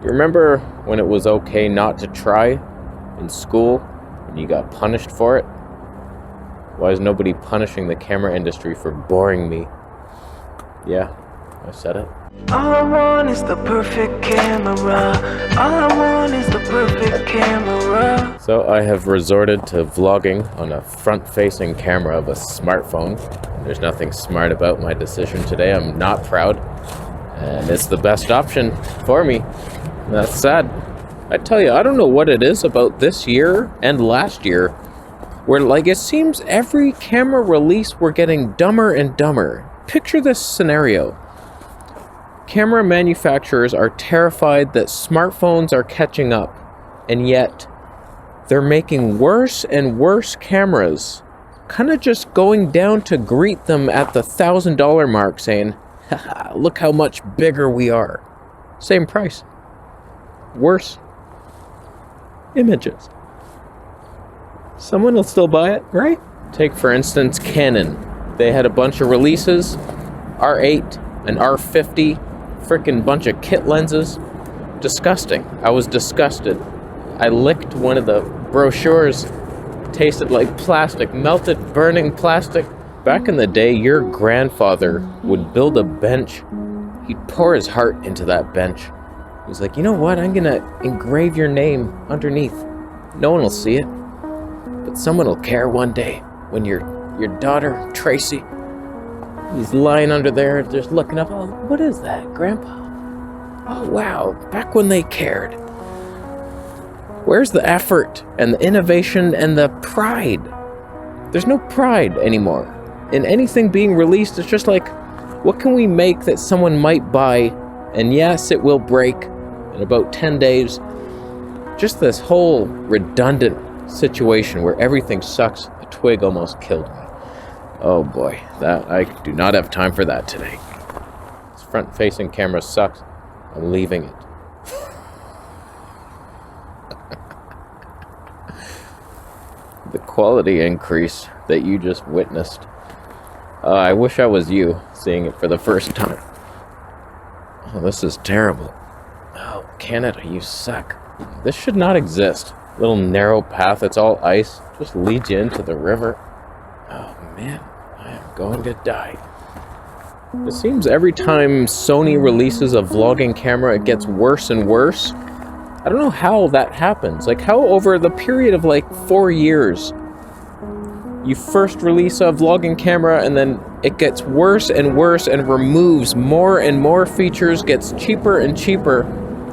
You remember when it was okay not to try in school and you got punished for it? Why is nobody punishing the camera industry for boring me? Yeah, I said it. All I want is the perfect camera. All I want is the perfect camera. So I have resorted to vlogging on a front-facing camera of a smartphone. There's nothing smart about my decision today. I'm not proud. And it's the best option for me. That's sad. I tell you, I don't know what it is about this year and last year where, like, it seems every camera release we're getting dumber and dumber. Picture this scenario. Camera manufacturers are terrified that smartphones are catching up, and yet they're making worse and worse cameras, kind of just going down to greet them at the $1,000 mark, saying, haha, look how much bigger we are. Same price. Worse images. Someone will still buy it, right? Take, for instance, Canon. They had a bunch of releases, R8 and R50, freaking bunch of kit lenses. Disgusting. I was disgusted. I licked one of the brochures. Tasted like plastic, melted, burning plastic. Back in the day, your grandfather would build a bench. He'd pour his heart into that bench. He's like, you know what? I'm gonna engrave your name underneath. No one will see it, but someone will care one day when your daughter, Tracy, he's lying under there just looking up. Oh, what is that, Grandpa? Oh, wow, back when they cared. Where's the effort and the innovation and the pride? There's no pride anymore. In anything being released, it's just like, what can we make that someone might buy? And yes, it will break in about 10 days. Just this whole redundant situation where everything sucks. The twig almost killed me. Oh boy, that I do not have time for that today. This front-facing camera sucks. I'm leaving it. The quality increase that you just witnessed. I wish I was you, seeing it for the first time. Oh, this is terrible. Oh, Canada, you suck. This should not exist. Little narrow path, it's all ice. Just leads you into the river. Oh man, I am going to die. It seems every time Sony releases a vlogging camera, it gets worse and worse. I don't know how that happens. Like, how over the period of like 4 years, you first release a vlogging camera and then it gets worse and worse and removes more and more features, gets cheaper and cheaper.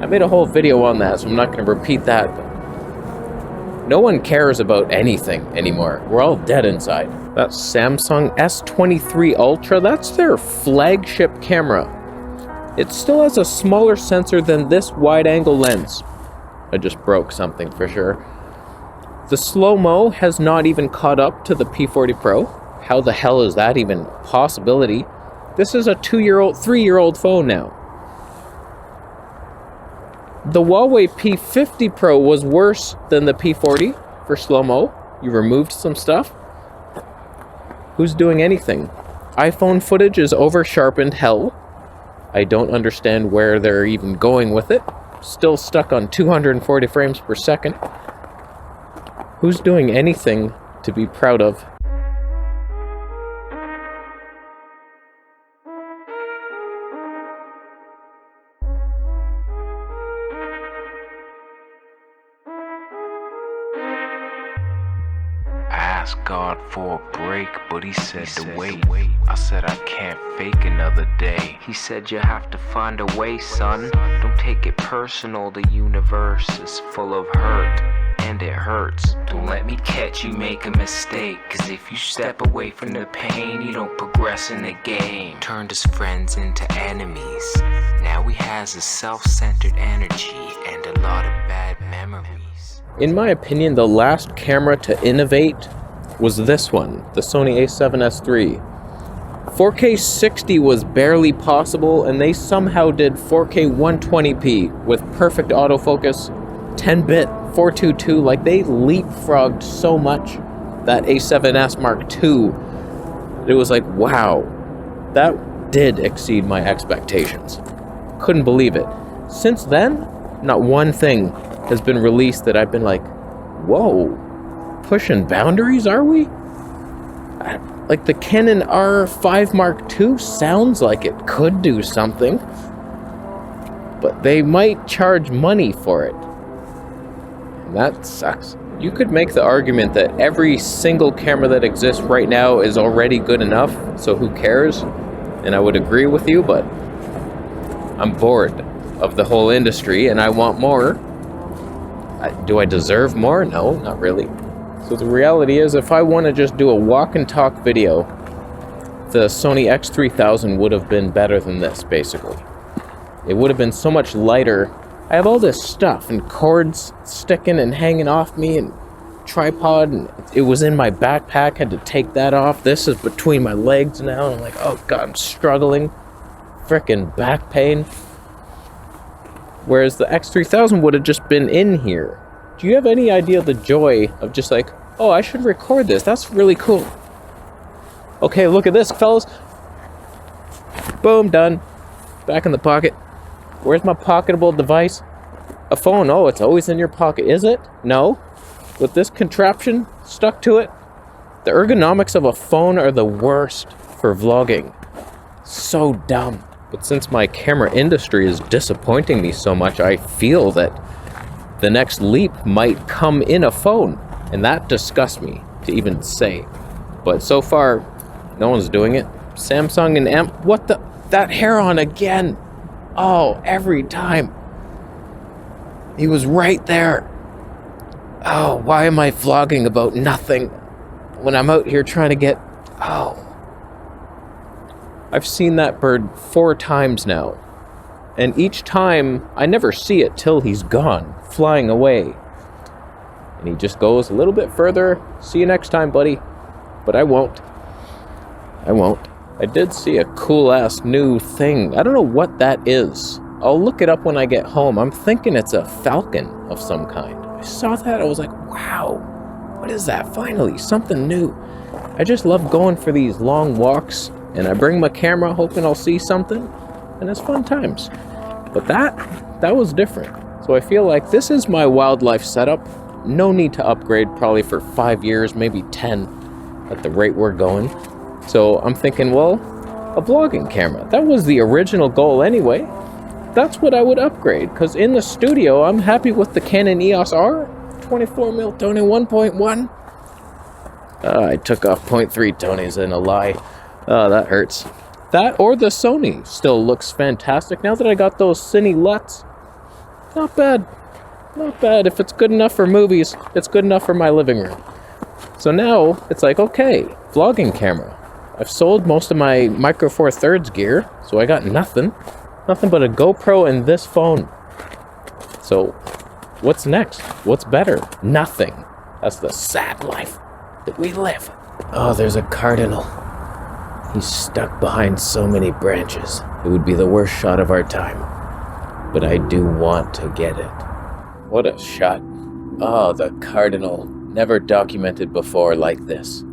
I made a whole video on that, so I'm not going to repeat that. But no one cares about anything anymore. We're all dead inside. That Samsung S23 Ultra, that's their flagship camera. It still has a smaller sensor than this wide-angle lens. I just broke something for sure. The slow-mo has not even caught up to the P40 Pro. How the hell is that even a possibility? This is a 3-year-old phone now. The Huawei P40 Pro was worse than the P40 for slow-mo. You removed some stuff. Who's doing anything? iPhone footage is over-sharpened hell. I don't understand where they're even going with it. Still stuck on 240 frames per second. Who's doing anything to be proud of? I asked God for a break, but he said to wait. I said I can't fake another day. He said you have to find a way, son. Don't take it personal, the universe is full of hurt, and it hurts. Don't let me catch you make a mistake, cause if you step away from the pain, you don't progress in the game. Turned his friends into enemies. Now he has a self-centered energy and a lot of bad memories. In my opinion, the last camera to innovate was this one, the Sony A7S III. 4K 60 was barely possible, and they somehow did 4K 120p with perfect autofocus, 10-bit 422. Like, they leapfrogged so much that A7S Mark II. It was like, wow, that did exceed my expectations. Couldn't believe it. Since then, Not one thing has been released that I've been like, whoa, pushing boundaries, are we? Like the Canon R5 Mark II sounds like it could do something, but they might charge money for it. And that sucks. You could make the argument that every single camera that exists right now is already good enough, so who cares? And I would agree with you, but I'm bored of the whole industry and I want more. Do I deserve more? No, not really. So the reality is, if I want to just do a walk and talk video, the Sony X3000 would have been better than this, basically. It would have been so much lighter. I have all this stuff and cords sticking and hanging off me and tripod, and it was in my backpack, had to take that off. This is between my legs now, and I'm like, oh god, I'm struggling. Frickin' back pain. Whereas the X3000 would have just been in here. Do you have any idea the joy of just like, oh, I should record this, that's really cool. Okay, look at this, fellas. Boom, done. Back in the pocket. Where's my pocketable device? A phone. Oh, it's always in your pocket. Is it? No. With this contraption stuck to it, the ergonomics of a phone are the worst for vlogging. So dumb. But since my camera industry is disappointing me so much, I feel that the next leap might come in a phone. And that disgusts me to even say. But so far, no one's doing it. Samsung and what the? That Heron again. Oh, every time. He was right there. Oh, why am I vlogging about nothing when I'm out here trying to get... Oh. I've seen that bird 4 times now. And each time, I never see it till he's gone, flying away. And he just goes a little bit further. See you next time, buddy. But I won't. I did see a cool-ass new thing. I don't know what that is. I'll look it up when I get home. I'm thinking it's a falcon of some kind. I saw that, I was like, wow. What is that? Finally, something new. I just love going for these long walks, and I bring my camera hoping I'll see something, and it's fun times. But that was different. So I feel like this is my wildlife setup. No need to upgrade probably for 5 years, maybe 10 at the rate we're going. So I'm thinking, well, a vlogging camera. That was the original goal anyway. That's what I would upgrade, because in the studio, I'm happy with the Canon EOS R, 24mm Tony 1.1. I took off 0.3 Tonys in a lie. Oh, that hurts. That or the Sony still looks fantastic now that I got those Cine LUTs. Not bad. Not bad. If it's good enough for movies, it's good enough for my living room. So now, it's like, okay, vlogging camera. I've sold most of my Micro Four Thirds gear, so I got nothing. Nothing but a GoPro and this phone. So, what's next? What's better? Nothing. That's the sad life that we live. Oh, there's a cardinal. He's stuck behind so many branches. It would be the worst shot of our time. But I do want to get it. What a shot. Oh, the cardinal. Never documented before like this.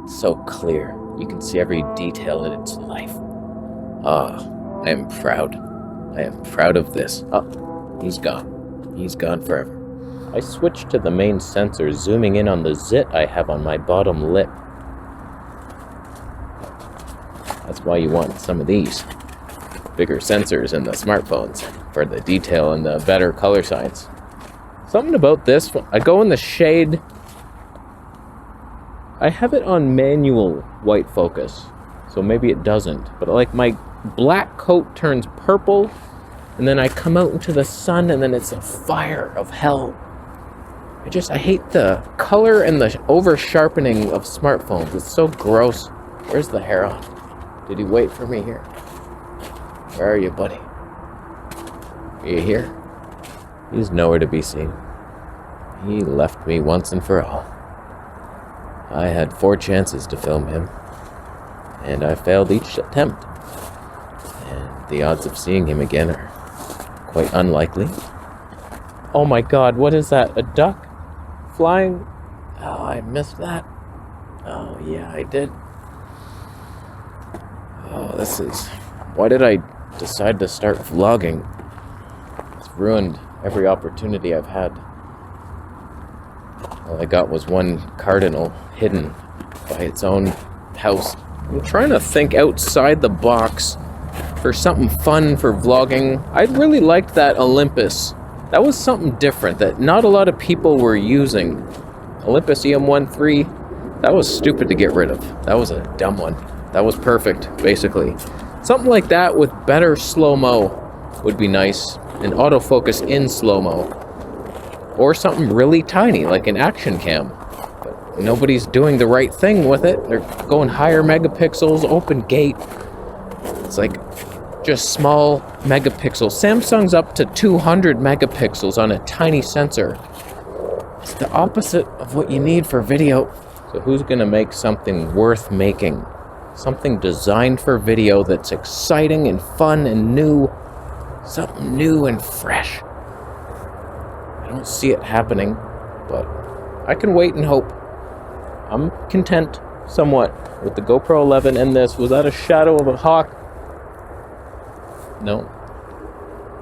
So clear. You can see every detail in its life. Ah, I am proud. I am proud of this. Oh, he's gone. He's gone forever. I switched to the main sensor, zooming in on the zit I have on my bottom lip. That's why you want some of these bigger sensors in the smartphones for the detail and the better color science. Something about this, I go in the shade. I have it on manual white focus, so maybe it doesn't, but like my black coat turns purple, and then I come out into the sun, and then it's a fire of hell. I hate the color and the over-sharpening of smartphones. It's so gross. Where's the Heron? Did he wait for me here? Where are you, buddy? Are you here? He's nowhere to be seen. He left me once and for all. I had 4 chances to film him, and I failed each attempt. And the odds of seeing him again are quite unlikely. Oh my god, what is that? A duck? Flying? Oh, I missed that. Oh yeah, I did. Oh, this is... Why did I decide to start vlogging? It's ruined every opportunity I've had. All I got was one cardinal hidden by its own house. I'm trying to think outside the box for something fun for vlogging. I really liked that Olympus. That was something different that not a lot of people were using. Olympus EM13, that was stupid to get rid of. That was a dumb one. That was perfect, basically. Something like that with better slow-mo would be nice. An autofocus in slow-mo. Or something really tiny, like an action cam. But nobody's doing the right thing with it. They're going higher megapixels, open gate. It's like just small megapixels. Samsung's up to 200 megapixels on a tiny sensor. It's the opposite of what you need for video. So who's gonna make something worth making? Something designed for video that's exciting and fun and new. Something new and fresh. I don't see it happening, but I can wait and hope. I'm content, somewhat, with the GoPro 11 and this. Was that a shadow of a hawk? No.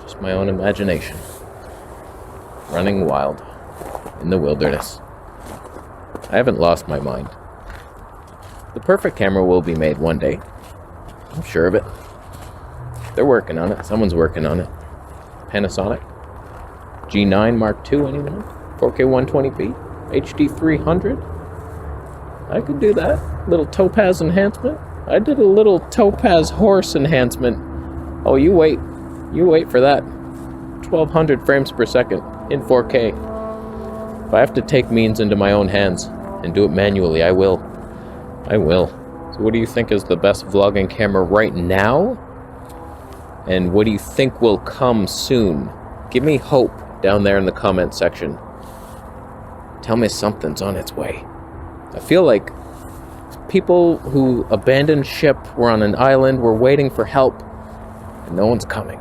Just my own imagination. Running wild in the wilderness. I haven't lost my mind. The perfect camera will be made one day. I'm sure of it. They're working on it. Someone's working on it. Panasonic. G9 Mark II, anyone? 4K 120p. HD 300. I could do that. Little topaz enhancement. I did a little topaz horse enhancement. Oh, you wait. You wait for that. 1200 frames per second in 4K. If I have to take means into my own hands and do it manually, I will. I will. So what do you think is the best vlogging camera right now? And what do you think will come soon? Give me hope down there in the comment section. Tell me something's on its way. I feel like people who abandoned ship were on an island, were waiting for help, and no one's coming.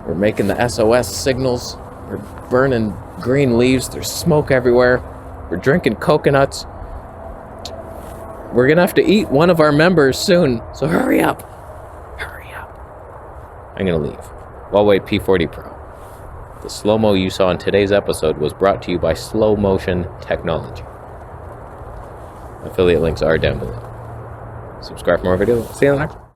We're making the SOS signals. We're burning green leaves. There's smoke everywhere. We're drinking coconuts. We're gonna have to eat one of our members soon, so hurry up. Hurry up. I'm gonna leave. Huawei P40 Pro. The slow-mo you saw in today's episode was brought to you by Slow Motion Technology. Affiliate links are down below. Subscribe for more videos. See you later.